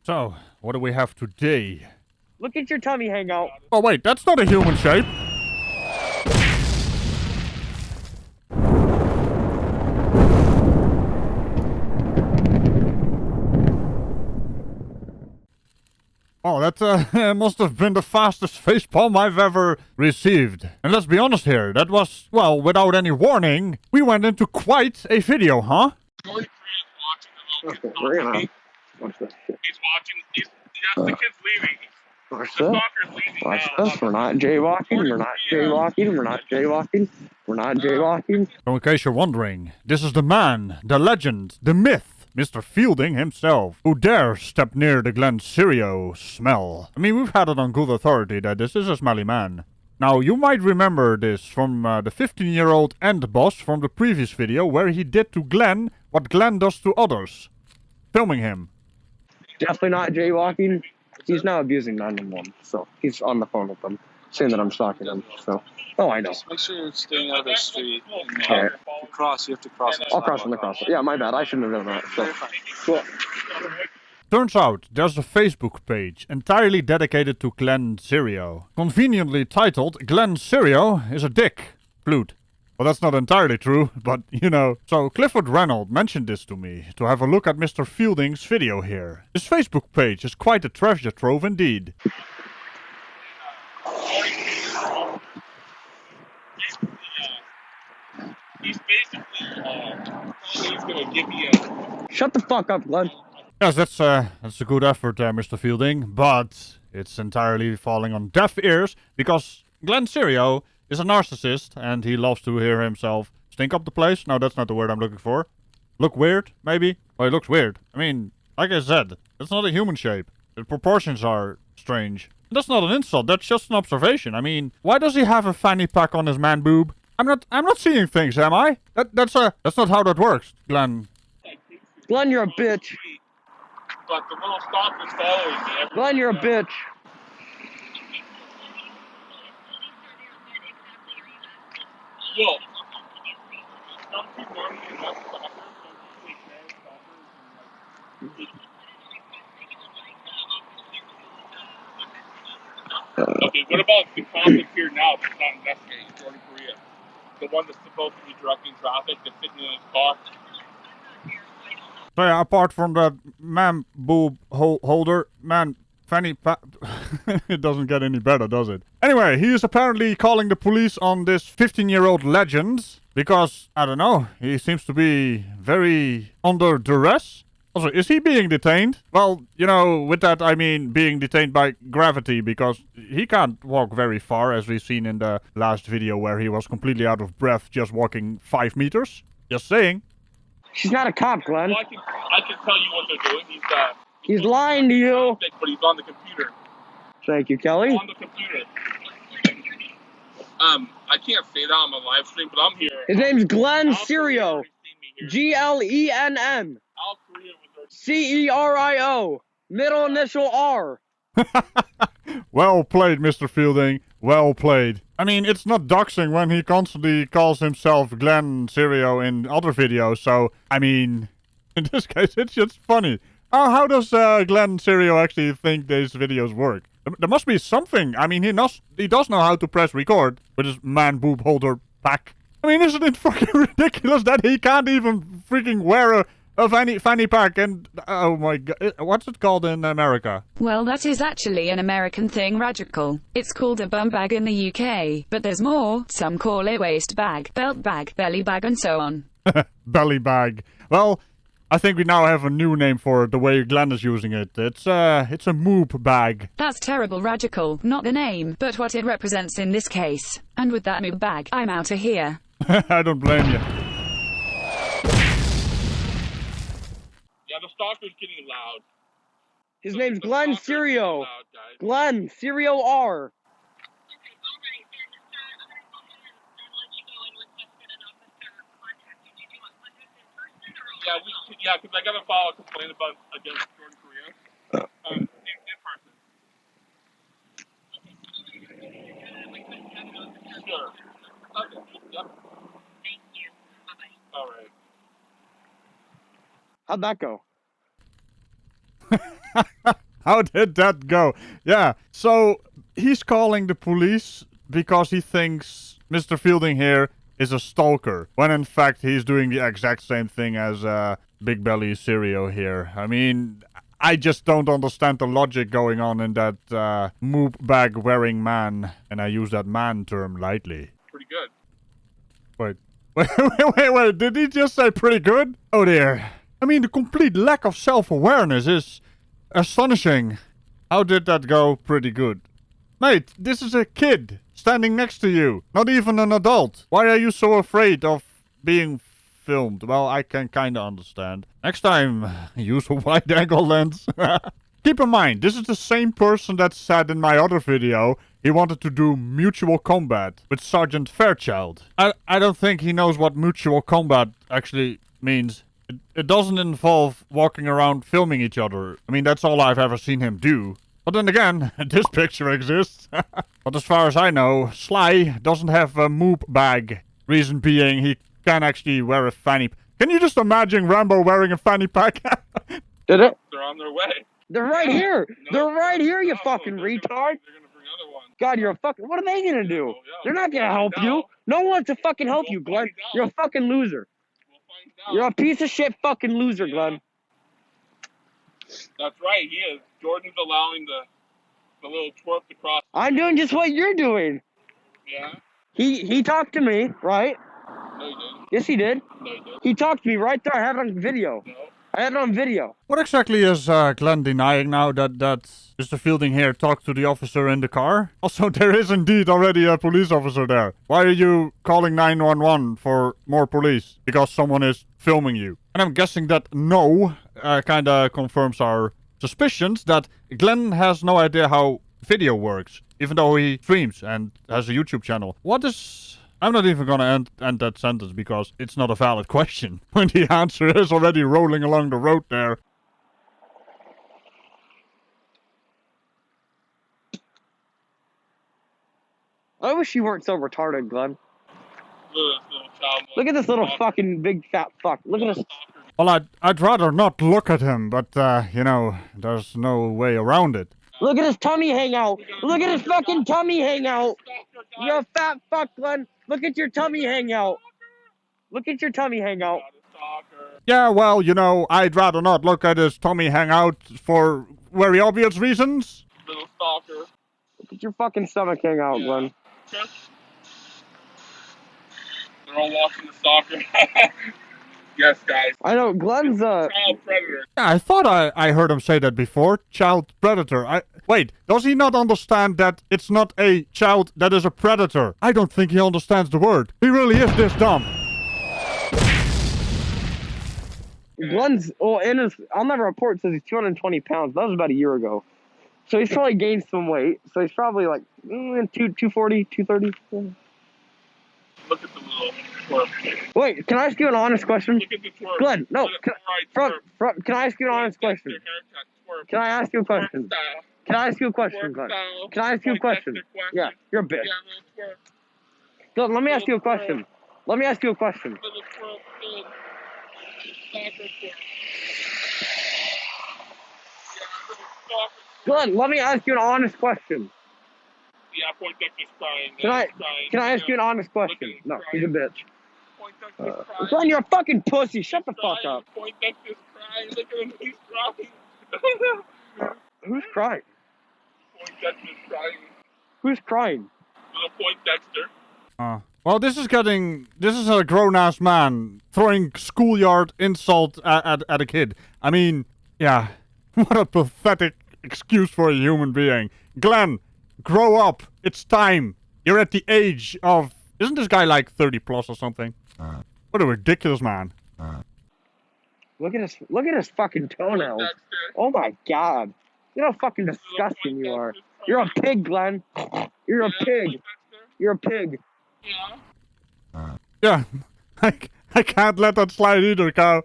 So, what do we have today? Look at your tummy hang out. Oh wait, that's not a human shape. Oh, that must have been the fastest facepalm I've ever received. And let's be honest here, that was, well, without any warning, we went into quite a video, huh? We're gonna watch this shit. He's watching. The kid's leaving. Watch The this. stalker's leaving Watch now. this. We're not jaywalking. We're not jaywalking. We're not jaywalking. We're not jaywalking. So in case you're wondering, this is the man, the legend, the myth, Mr. Fielding himself, who dares step near the Glenn Cerio smell. I mean, we've had it on good authority that this is a smelly man. Now, you might remember this from the 15-year-old end boss from the previous video where he did to Glenn what Glenn does to others. Filming him. Definitely not jaywalking. He's now abusing 911, so he's on the phone with them, saying that I'm stalking him. So, oh, I know. Just make sure you're staying out of the street. And, Alright. to cross, you have to cross. I'll cross on the cross. Yeah, my bad. I shouldn't have done that. So, cool. Turns out there's a Facebook page entirely dedicated to Glenn Cerio, conveniently titled Glenn Cerio is a dick. Flute. Well, that's not entirely true, but you know. So Clifford Reynolds mentioned this to me to have a look at Mr. Fielding's video here. His Facebook page is quite a treasure trove indeed. He's basically he's gonna give me a. Shut the fuck up, Glenn. Yes, that's a good effort, Mr. Fielding, but it's entirely falling on deaf ears because Glenn Cerio is a narcissist and he loves to hear himself stink up the place. No, that's not the word I'm looking for. Look weird, maybe? Well, he looks weird. I mean, like I said, it's not a human shape. The proportions are strange. That's not an insult, that's just an observation. I mean, why does he have a fanny pack on his man boob? I'm not seeing things, am I? That's not how that works, Glenn. Glenn, you're a bitch. But the little stalker's following me. Glenn, you're a bitch. Yo. Some people are looking at stalkers, some people ignore stalkers. Okay, what about the cop that's here now that's not investigating Jordan Korea? The one that's supposed to be directing traffic that's sitting in his car? So yeah, apart from the man boob holder, man fanny pack, it doesn't get any better, does it? Anyway, he is apparently calling the police on this 15-year-old legend because, I don't know, he seems to be very under duress. Also, is he being detained? Well, you know, with that I mean being detained by gravity because he can't walk very far, as we've seen in the last video where he was completely out of breath just walking 5 meters. Just saying. She's not a cop, Glenn. Well, I can tell you what they're doing. He's lying to you. But he's on the computer. Thank you, Kelly. On the computer. I can't say that on my live stream, but I'm here. His name's Glenn Cerio. Glenn. Cerio. Middle initial R. Well played, Mr. Fielding. Well played. I mean, it's not doxing when he constantly calls himself Glenn Cerio in other videos, so, I mean, in this case, it's just funny. How does Glenn Cerio actually think these videos work? There must be something. I mean, he does know how to press record with his man boob holder pack. I mean, isn't it fucking ridiculous that he can't even freaking wear a fanny pack and, oh my god, what's it called in America? Well, that is actually an American thing, Ragical. It's called a bum bag in the UK, but there's more. Some call it waist bag, belt bag, belly bag, and so on. Belly bag. Well, I think we now have a new name for it, the way Glenn is using it. It's a moop bag. That's terrible, Ragical. Not the name, but what it represents in this case. And with that moop bag, I'm out of here. I don't blame you. Yeah, the stalker's getting loud. His name's Glenn Cerio. Glenn Cerio R. Yeah, because I got to file a complaint against Jordan Korea. In person. Sure. Okay. Yep. Thank you. Bye-bye. All right. How'd that go? How did that go? Yeah, so he's calling the police because he thinks Mr. Fielding here is a stalker, when in fact he's doing the exact same thing as Big Belly Cerio here. I mean, I just don't understand the logic going on in that moop bag wearing man, and I use that man term lightly. Pretty good. Wait. Wait, did he just say pretty good? Oh dear. I mean, the complete lack of self-awareness is astonishing. How did that go pretty good? Mate, this is a kid standing next to you, not even an adult. Why are you so afraid of being filmed? Well, I can kinda understand. Next time, use a wide-angle lens. Keep in mind, this is the same person that said in my other video he wanted to do mutual combat with Sergeant Fairchild. I don't think he knows what mutual combat actually means. It doesn't involve walking around filming each other. I mean, that's all I've ever seen him do. But then again, this picture exists. But as far as I know, Sly doesn't have a moop bag. Reason being, he can actually wear a fanny. Can you just imagine Rambo wearing a fanny pack? Did it? They're on their way. They're right here. No, They're right here, you no, fucking they're gonna retard. bring other ones. God, you're a fucking... What are they gonna do? Oh, yeah. They're not gonna We'll help find you. out. No one wants to fucking help We'll you, Glenn. find out. You're a fucking loser. We'll find out. You're a piece of shit fucking loser, Yeah. Glenn. That's right, he is. Jordan's allowing the little twerp to cross. I'm doing just what you're doing. Yeah? He talked to me, right? No, you didn't. Yes, he did. No, you didn't. He talked to me right there. I have it on video. No. I have it on video. What exactly is Glenn denying now that Mr. Fielding here talked to the officer in the car? Also, there is indeed already a police officer there. Why are you calling 911 for more police? Because someone is filming you. And I'm guessing that no kinda confirms our suspicions that Glenn has no idea how video works, even though he streams and has a YouTube channel. What is... I'm not even gonna end that sentence because it's not a valid question when the answer is already rolling along the road there. I wish you weren't so retarded, Glenn. Little child. Look at this little fucking big fat fuck. Look at this. Well, I'd rather not look at him, but, you know, there's no way around it. Look at his tummy hang out. Look at his fucking tummy hang out. You're a fat fuck, Glenn. Look at your tummy hang out. Look at your tummy hang out. Yeah, well, you know, I'd rather not look at his tummy hang out for very obvious reasons. Little stalker. Look at your fucking stomach hang out, Glenn. They're all watching the soccer. Yes, guys. I know, Glenn's Child predator. Yeah, I thought I heard him say that before. Child predator. Wait, does he not understand that it's not a child that is a predator? I don't think he understands the word. He really is this dumb. Glenn's, well, in his, I'll never report, says he's 220 pounds. That was about a year ago. So he's probably gained some weight. So he's probably like 240, 230. Yeah. Look at the little twerp. Wait, can I ask you an honest question? Look at the twerp. Glenn, no. Look at the right twerp. Can I ask you an honest question? Your haircut, twerp. Can I ask you a question? Twerp style. Can I ask you a question, Twerp Glenn? style. Can I ask you a question? Yeah, you're a bitch. Yeah, little twerp. Glenn, let me ask you a question. Let me ask you a question. Little twerp. Good. Soccer twerp. Yeah, little soccer twerp. Glenn, let me ask you an honest question. Yeah, Poindexter's crying. Can I ask you an honest question? No, he's a bitch. Poindexter's crying. Glenn, you're a fucking pussy. Shut the fuck up. Poindexter's crying. Look at him. He's crying. Who's crying? Poindexter's crying. Who's crying? Little Poindexter. Well, this is a grown-ass man throwing schoolyard insult at a kid. I mean, yeah, what a pathetic excuse for a human being. Glenn, grow up. It's time. You're at the age of... Isn't this guy like 30 plus or something? What a ridiculous man. Look at his fucking toenails. Oh my god. You know how fucking disgusting you are. You're a pig, Glenn. You're a pig. You're a pig. Yeah, I can't let that slide either, cow.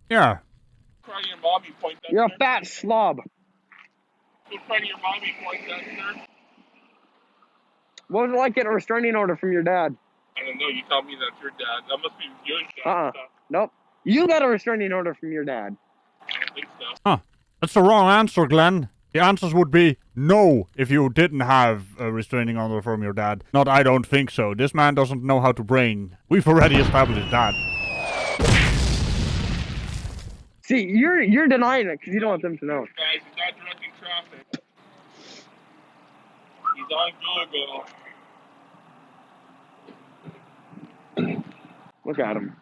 Yeah, mommy, Poindexter. You're a fat slob. Good friend of your mommy, Poindexter. What was it like getting a restraining order from your dad? I don't know. You tell me that's your dad. That must be your dad. Nope. You got a restraining order from your dad. I don't think so. Huh. That's the wrong answer, Glenn. The answers would be no if you didn't have a restraining order from your dad. Not I don't think so. This man doesn't know how to brain. We've already established that. See, you're denying it because you don't want them to know. Guys, he's not directing traffic. He's on Google. Look at him.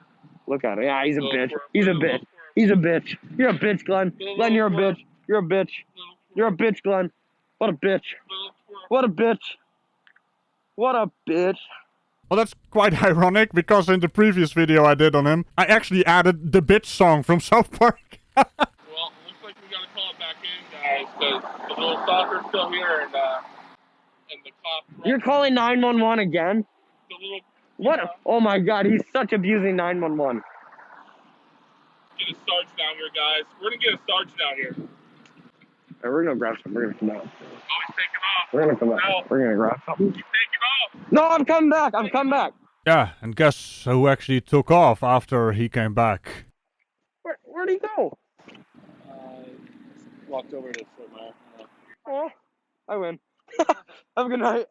Look at him. Yeah, he's a bitch. He's a bitch. He's a bitch. You're a bitch, Glenn. Glenn, you're a bitch. You're a bitch. You're a bitch, Glenn. What a bitch. What a bitch. What a bitch. Well, that's quite ironic, because in the previous video I did on him, I actually added the bitch song from South Park. Well, looks like we gotta call it back in, guys, because the little stalker's still here, and the cop... You're calling 911 again? The little... What? Oh my god, he's such abusing 911. Get a Sarge down here, guys. We're gonna get a Sarge down here. Right, we're gonna grab some. We're gonna come out. Oh, he's taking off. We're gonna come out. No. We're gonna grab something. He's taking off. No, I'm coming back. I'm coming back. Yeah, and guess who actually took off after he came back? Where'd he go? Walked over to somewhere. Oh, I win. Have a good night.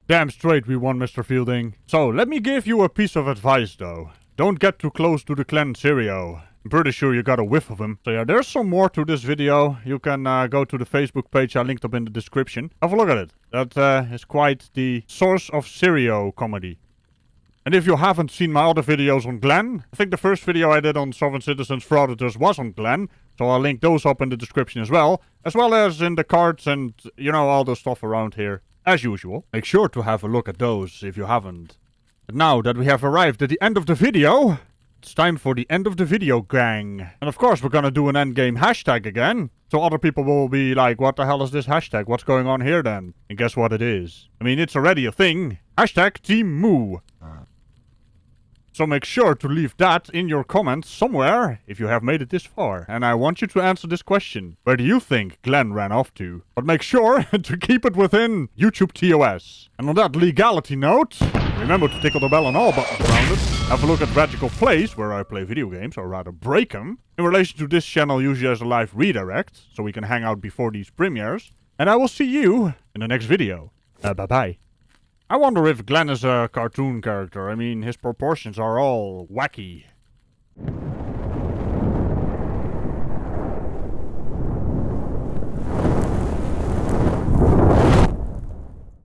Damn straight we won, Mr. Fielding. So, let me give you a piece of advice, though. Don't get too close to the Glenn Cerio. I'm pretty sure you got a whiff of him. So yeah, there's some more to this video. You can go to the Facebook page I linked up in the description. Have a look at it. That is quite the source of Cerio comedy. And if you haven't seen my other videos on Glenn, I think the first video I did on Sovereign Citizens Frauditors was on Glenn. So I'll link those up in the description as well as in the cards and, you know, all the stuff around here. As usual, make sure to have a look at those if you haven't. But now that we have arrived at the end of the video, it's time for the end of the video, gang. And of course, we're gonna do an endgame hashtag again. So other people will be like, what the hell is this hashtag? What's going on here then? And guess what it is? I mean, it's already a thing. Hashtag Team Moo. So make sure to leave that in your comments somewhere if you have made it this far. And I want you to answer this question. Where do you think Glenn ran off to? But make sure to keep it within YouTube TOS. And on that legality note, remember to tickle the bell on all buttons around it. Have a look at Ragical Plays, where I play video games, or rather break them. In relation to this channel, usually as a live redirect, so we can hang out before these premieres. And I will see you in the next video. Bye-bye. I wonder if Glenn is a cartoon character. I mean, his proportions are all wacky.